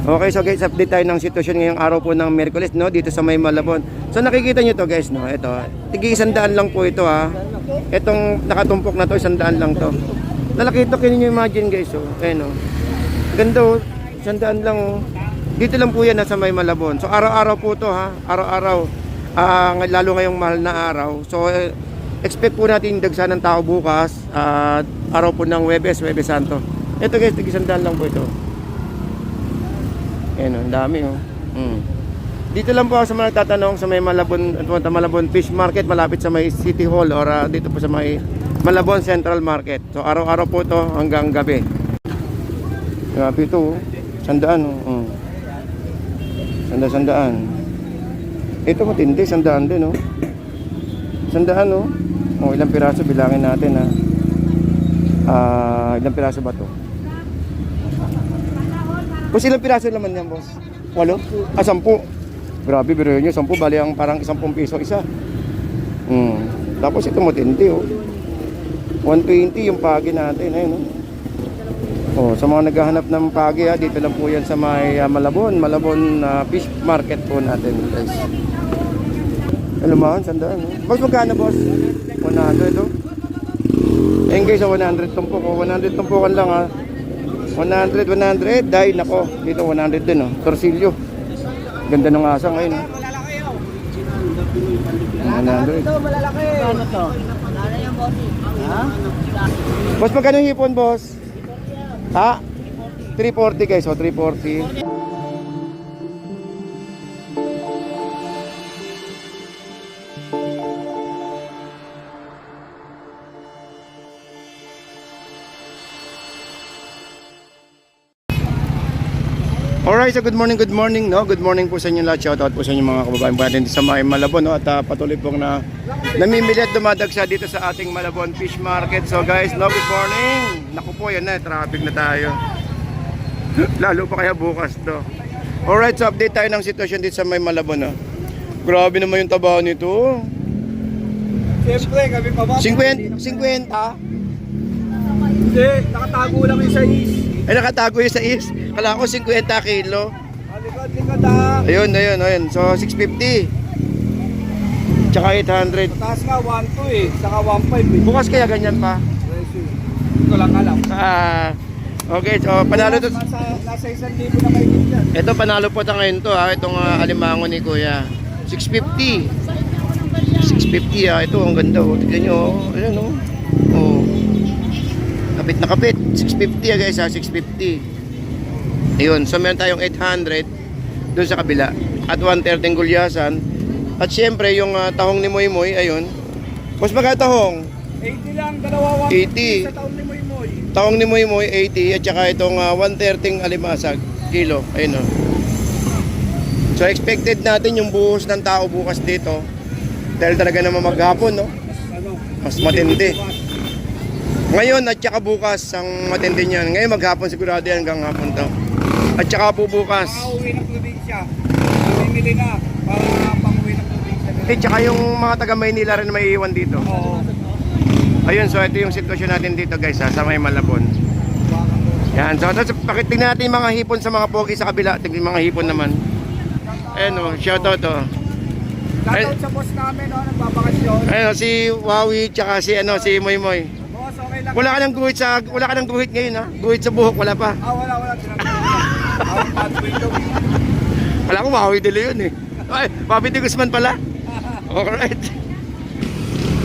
Okay, so guys, update tayo ng sitwasyon ngayong araw po ng Miyerkules, no, dito sa May Malabon. So nakikita nyo to guys, no, ito, tigi 100 lang po ito ha. Itong nakatumpok na to, 100 lang to. Lalaki ito, can you imagine guys, oh, no. Ganda oh, 100 lang oh. Dito lang po yan nasa May Malabon. So araw-araw po to ha, araw-araw. Lalo ngayong mahal na araw. So expect po natin dagsa ng tao bukas, araw po ng Huwebes Santo. Ito guys, tigi 100 lang po ito. Ayan o, ang dami o. Dito lang po ako sa mga nagtatanong sa may Malabon Fish Market, malapit sa may City Hall or dito po sa may Malabon Central Market. So araw-araw po ito hanggang gabi. Grabe ito o, 100 o. 100. Ito matindi, 100 din o. 100 o. O ilang piraso, bilangin natin ha. Ilang piraso ba ito? Boss, ilang piraso naman yan, boss? 8? 10. Grabe, biro nyo, 10. Bali ang parang 10 piso isa. Tapos ito matindi, oh. 120 yung pagi natin, ayun, oh. Oh, sa mga naghahanap ng pagi, ha, dito lang po yan sa may Malabon Fish Market po natin, guys. Alumahan, 100, oh. Boss, magkano, boss? 100, oh. Ayun, guys, 100 tumpok, oh. 100 tumpukan lang, ha. 100, dahil nako, dito 100 din oh, torsilyo. Ganda ng asa ngayon. 100. Ito malalaki. Ano to? Ha? Boss, magkano hipon, boss? Ha? 340 guys, oh, 340. Alright, so good morning, no? Good morning po sa inyo lahat. Shoutout po sa inyo mga kababayan po natin sa May Malabon, no? At patuloy pong namimili at dumadagsa dito sa ating Malabon Fish Market. So guys, no, good morning. Naku po, yan na, traffic na tayo. Lalo pa kaya bukas to. Alright, so update tayo ng sitwasyon dito sa May Malabon, no? Grabe naman yung taba nito. Siyempre, kami pa ba? 50? Hindi, nakatago lang yung sais. Ay, nakatago yung sa is. Kala ko 50 kilo. Likod ha. Ayun. So 650. Tsaka 800. Mataas nga 1.2 eh, saka 1.5 eh. Bukas kaya ganyan pa. Hindi ko lang alam. Okay, so panalo to. Nasa 1,000 na kayo dyan. Ito panalo po ta ngayon to ha. Itong alimango ni Kuya. 650. 650 ha. Ito ang ganda oh. Tignan nyo oh. Ayan oh. Oh. Kapit na kapit. 650 ha guys ha. 650. Ayun, so meron tayong 800 doon sa kabila at 130 gulyasan. At syempre yung tahong ni Moy Moy, ayun. Boss, magkano tahong? 80 lang, dalawa 80. Sa taon ni Moy Moy. Tahong ni Moy Moy 80 at saka itong 130 alimasag kilo. Ayun oh. So expected natin yung buhos ng tao bukas dito. Dahil talaga naman maghapon, no? Mas matindi. Ngayon at saka bukas ang matindi niyan. Ngayon maghapon sigurado yan hanggang hapon to. At saka po bukas. Pauwi ng probinsya. Namimili na para pang-uwi ng probinsya. Eh, tsaka yung mga taga Maynila rin may iwan dito. Oo. Ayun, so ito yung sitwasyon natin dito guys ha, sa May Malabon. Yan, so pakitignan natin yung mga hipon sa mga pogi sa kabila. Tignan yung mga hipon naman. Ayun o, shoutout o. Shoutout sa boss namin, no, nagbabakasyon. Ayun o, si Wawi tsaka si Moy Moy. Boss, okay lang. Wala ka ng guhit ngayon ha. Guhit sa buhok, wala pa. Wala. Wala ko, Wawi dili yun eh. Ay, Papi de Guzman pala. Alright.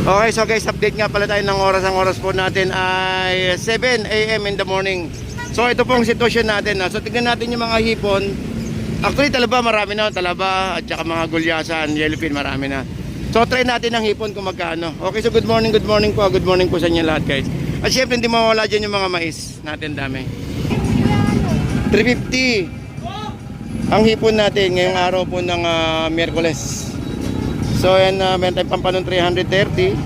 Okay, so guys, update nga pala tayo ng oras. Ang oras po natin ay 7 AM in the morning. So ito po ang sitwasyon natin. So tignan natin yung mga hipon. Actually, talaba marami na. Talaba at saka mga gulyasan, yellowfin marami na. So try natin ang hipon kung magkano. Okay, so good morning po. Good morning po sa inyo lahat guys. At syempre hindi mawala dyan yung mga mais natin dami. 350 ang hipon natin ngayong araw po ng Miyerkules. So yan, meron tayong pampanong 330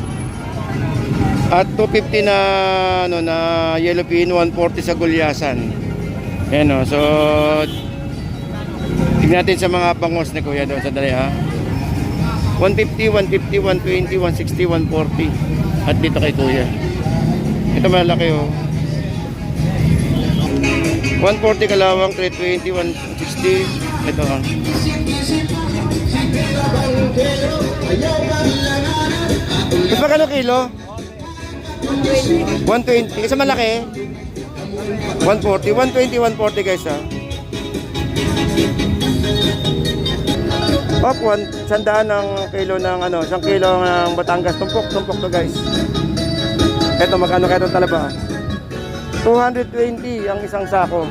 at 250 na yellowfin, 140 sa gulyasan. Yan o, so tignan natin sa mga bangos ni Kuya doon sa dali ha. 150, 120, 160, 140 at dito kay Kuya. Ito malaki oh. 140 kalawang, 320, 160. Ito ah. Mas magkano kilo? 120. Isa malaki? 140. 120, 140 guys ah. Pop, 100 ng kilo ng ano, 1 kilo ng Batangas. Tumpok to guys. Ito, magkano kaya itong talaba? 220 ang isang sako.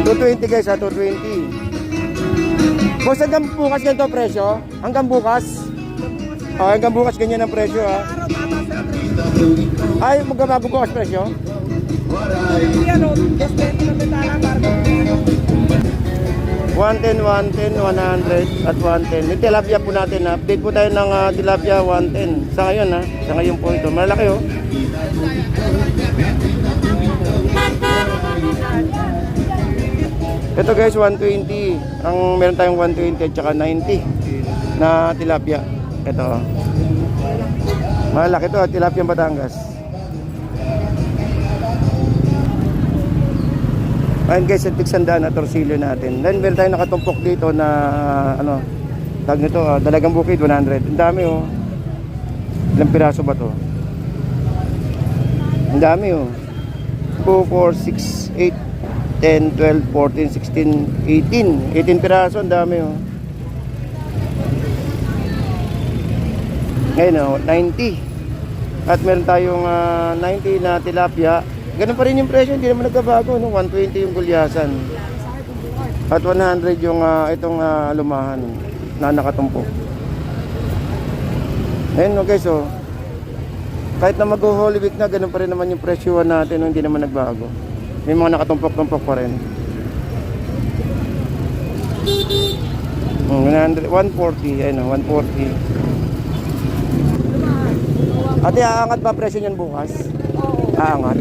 220 guys ha, 220. Boss, hanggang bukas ganito presyo? Hanggang bukas? Oh, hanggang bukas ganyan ang presyo ha. Ay, magbabago bukas presyo? 110, 110, 100 at 110. Yung tilapia po natin, update po tayo ng tilapia 110. Sa ngayon sa ngayon po ito. Malaki oh. Ito guys, 120. Ang meron tayong 120 at saka 90 na tilapia. Ito. Malaki ito, tilapia Batangas. Ayun guys, yung tigsandaan na torsilyo natin. Then meron tayong nakatumpok dito na ano, tag nito, dalagang bukid 100. Ang dami oh. Ilang piraso ba to? Ang dami oh. 2, 4, 6, 8, 10, 12, 14, 16, 18. 18 piraso, ang dami oh. Ngayon oh, 90. At meron tayong 90 na tilapia. Ganun pa rin yung presyo, hindi naman nagkabago, no? 120 yung gulyasan. At 100 yung itong lumahan na nakatumpok. Ayun no guys, oh. Kahit na mag-Holy Week na, ganun pa rin naman yung presyo natin, no? Hindi naman nagbago. May mga nakatumpok-tumpok pa rin. 140, ayun no, 140. Ate, aangat ba presyo niyan bukas? Aangat.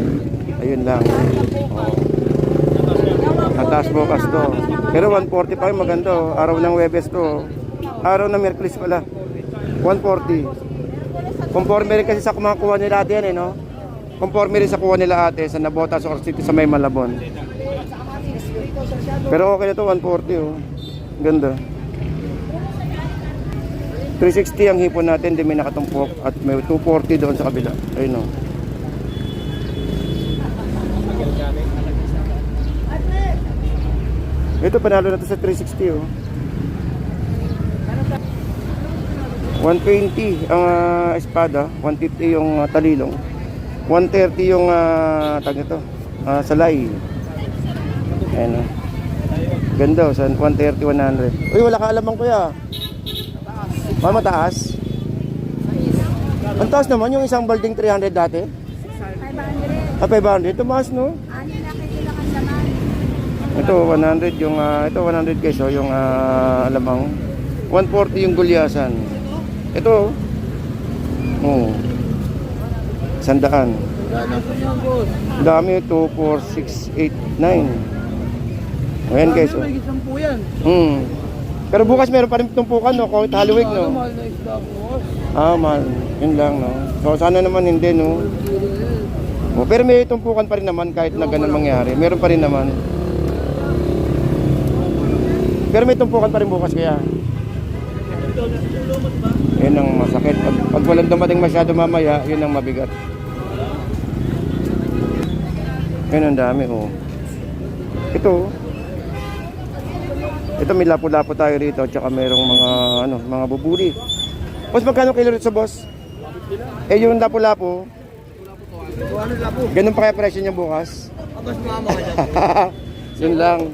Ayun lang. Tatas bukas to. Pero 140 pa yung maganda oh. Araw ng Webes to. Araw ng Miyerkules pala. 140. Conforme rin kasi sa kumakuha nila ate yan eh no. Conforme rin sa kuha nila ate sa Nabotas or City sa May Malabon. Pero okay na to 140 oh. Ganda. 360 ang hipon natin, di may nakatumpok at may 240 doon sa kabila. Ayun oh. Ito panalo na to sa 360 oh. 120 ang espada, 150 yung talilong. 130 yung tag nito, salay. Ayan oh. Ganda oh, sa 130, 100. Uy, wala ka alamang kuya. Mataas. Ang taas naman yung isang balding 300 dati. 500. 500, tumaas no? Ito 100 yung ito 100 guys oh, yung alamang 140 yung gulyasan. Ito oh. 100. Dami 2, 4, 6, 8, 9. Ayan guys oh. Pero bukas meron pa rin tumpukan no, kahit Halloween no. Mahal. Yun lang no. So sana naman hindi no. Oh, pero may tumpukan pa rin naman kahit na ganun mangyari. Meron pa rin naman. Pero may tumpukan pa rin bukas kaya. Yun ang masakit. Pag walang dumating masyado mamaya, yun ang mabigat. Yun ang dami oh. Ito may lapo-lapo tayo rito, tsaka merong mga ano, mga bubuli. Boss, magkano kilo rito sa boss? Eh yung lapo-lapo. Ganun pa kaya presyo niya bukas? Yun lang.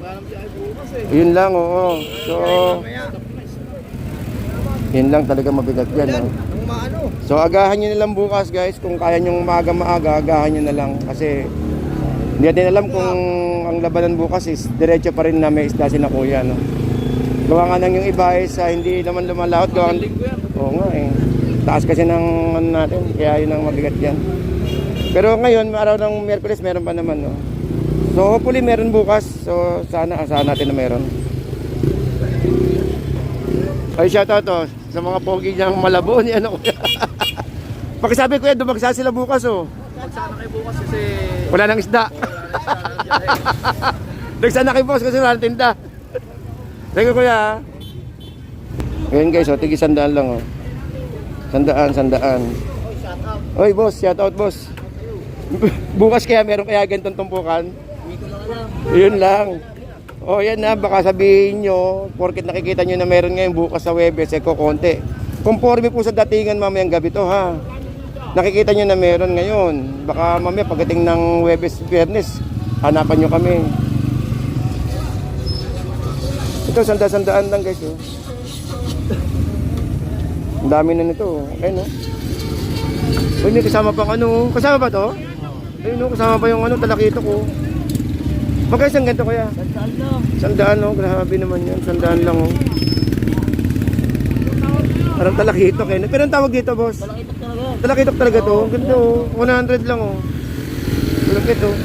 Yun lang, oo. So, yun lang talaga mabigat yan. Oh. So, agahan nyo na lang bukas guys. Kung kaya nyo maaga-maaga, agahan nyo na lang. Kasi, hindi natin alam kung ang labanan bukas is diretso pa rin na may isda si na kuya. No? Gawa nga nang yung iba is hindi naman lumalawot. Oo nga eh. Taas kasi ng ano natin. Kaya yun ang mabigat yan. Pero ngayon, araw ng Miyerkules, meron pa naman. No? So hopefully meron bukas. So sana asahan natin na meron. Ay shoutout to sa mga pogi niyang Malabon. Ano kuya. Pakisabi kuya, dumagsa sila bukas oh. Magsana kayo bukas kasi Wala nang isda. Nagsana kay boss kasi wala tinda. Thank you kuya. Ngayon guys, tig 100 lang oh. 100. Oy boss, shout out boss. Bukas kaya meron kaya ganitong tumpukan? Yun lang. O yan na, baka sabihin nyo, porket nakikita nyo na meron ngayon bukas sa Webes, konti. Conforme po sa datingan mamayang gabi to ha. Nakikita nyo na meron ngayon. Baka mamaya pagdating ng Webes Fairness, hanapan nyo kami. Ito, sandaan lang guys. Oh. Ang dami na nito. Ayun oh. Uy, may kasama pang ano. Kasama ba to? Ayun oh, kasama pa yung ano, talakito ko. Magkaya isang ganito kaya? 100 oh, grabe naman yan. 100 lang oh. Parang talakito kayo. Pero ang tawag dito boss? Talakitok talaga to. Ganito oh. 100 lang oh. Talakit oh.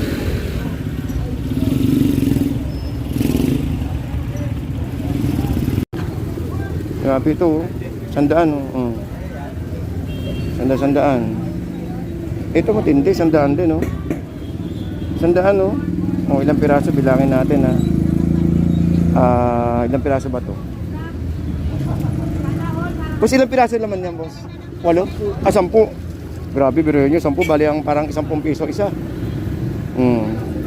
Grabe ito oh. 100 oh. 100. Ito matindi. 100 din oh. 100 oh. Oh, ilang piraso bilangin natin ha. Ilang piraso ba to? Boss, ilang piraso naman yan, boss? 8? 10. Grabe, biro nyo. 10, bali ang parang 10 piso isa.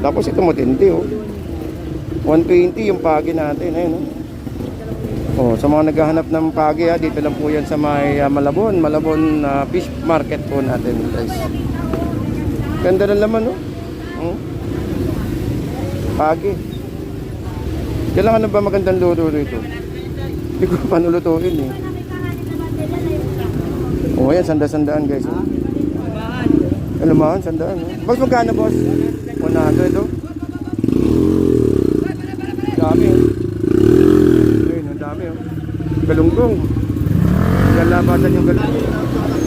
Tapos ito matindi, oh. 120 yung pagi natin, ayun, oh. Oh, sa mga naghahanap ng pagi, ha, dito lang po yan sa may Malabon Fish Market po natin, guys. Ganda ng laman, oh. Pagi. Kailangan na ba magandang luto ito? Hindi ko pa nulutuin eh. Oh, ayan, sandaan guys. Oh. Alumahan, sandaan. Oh. Boss, magkano boss? 100 oh. Dami oh. Ayun, ang dami oh. Galunggong. Lalabasan yung galunggong.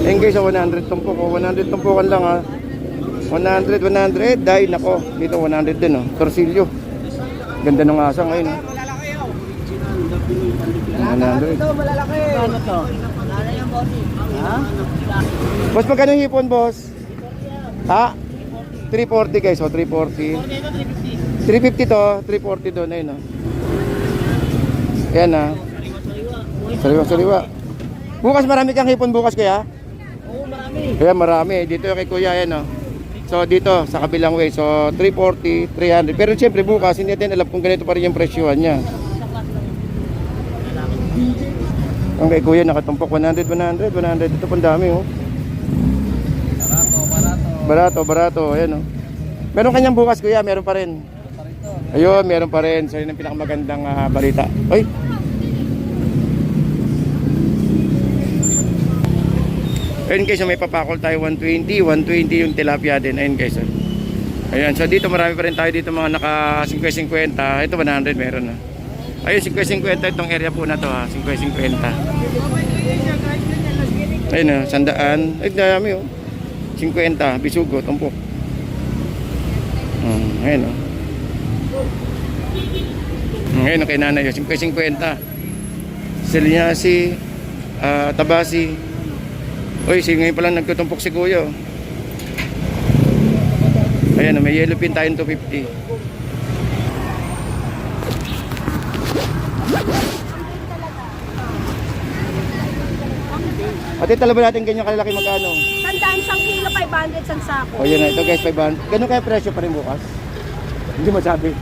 Ayun guys, 100 tumpok oh. 100 tumpukan lang ha. 100, dahil nako, dito 100 din oh, torsilyo. Ganda ng asa ngayon. 100. Ito, malalaki. Ano to? Ano yung boss? Ha? Boss, magkano yung hipon, boss? Ha? 340 guys, oh, 340. 350 to, 340 doon, ayun oh. Ayan ah. Sariwa. Bukas marami kang hipon bukas kaya? Oo, marami. Kaya marami, dito kay kuya, ayan oh. So dito sa kabilang way, so 340, 300. Pero siyempre bukas hindi natin alam kung ganito pa rin yung presyohan niya. Ang kay kuya nakatumpok 100. Ito pang dami oh. Barato. Ayan oh. Meron kanyang bukas kuya, meron pa rin. Ayun, meron pa rin. So yun ang pinakamagandang balita. Ay. Ayun guys, may papakol tayo 120 yung tilapia din. Ayun guys. Ayun, so dito marami pa rin tayo dito mga naka 50-50. Ito 100 meron na. Ayun, 50-50 itong area po na to ha. 50-50. Ayun oh, 100. Ay, dami oh. 50, bisugo, tumpok. Ayun oh. Ayun kay nanay oh, 50-50. Silinyasi, tabasi. Uy, ngayon pa lang nagtutumpok si kuya. Ayan, may yellow pin tayong 250. Ate, talaba natin ganyan kalalaki magkano? Tandaan, 1 kilo, 500 sa sako. O yan na, ito guys, 500. Ganun kaya presyo pa rin bukas? Hindi masabi.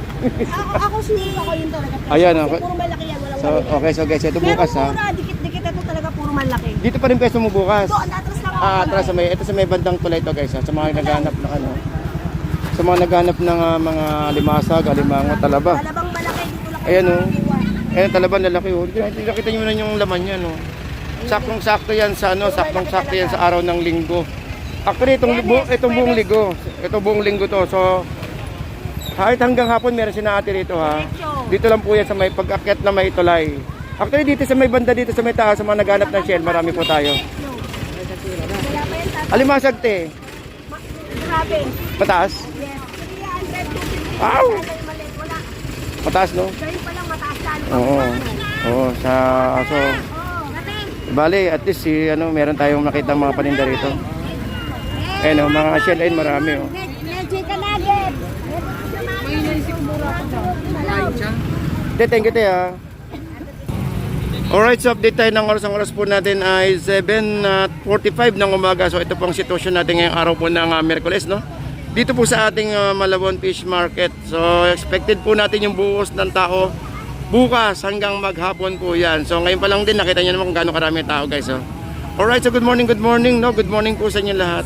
Ako sure ako yun talaga. Ayan, Kasi okay. puro malaki yan, walang So, okay, so guys, ito bukas ha. Pero mura, dikit-dikit ito talaga puro malaki. Dito pa rin pwesto mo bukas. Doon, atras lang ako. Atras sa may, ito sa may bandang tulay to guys ha. Sa mga naghahanap ng ano. Sa mga naghahanap ng mga limasag, alimango, talaba. Talabang malaki, dito lang. Ayan oh. Ayan, talaba lalaki oh. Nakita nyo na yung laman yan oh. Saktong-sakto yan sa ano, saktong-sakto yan sa araw ng linggo. Actually, itong buong linggo to. So, kahit hanggang hapon meron si na ate rito ha. Dito lang po yan sa may pag-akyat na may tulay. Actually, dito sa may banda, dito sa may taas, sa mga naghanap ng shell, marami po tayo. Alimasag te. Grabe. Mataas? Yes. 300, 250. Wow! Wala. Mataas no? Ganyan pa lang mataas yan. Oo. Oo, sa aso. Bali, at least si ano, meron tayong nakita mga paninda rito. Ayun oh, mga shell ayun marami oh. Chicken nugget. Te, thank you, te, ha. Alright, so update tayo ng oras. Ang oras po natin ay 7:45 ng umaga. So ito pong sitwasyon natin ngayong araw po ng Miyerkules, no? Dito po sa ating Malabon Fish Market. So expected po natin yung buhos ng tao bukas hanggang maghapon po yan. So ngayon pa lang din nakita niyo naman kung gaano karami tao, guys. So alright, so good morning, no? Good morning po sa inyo lahat.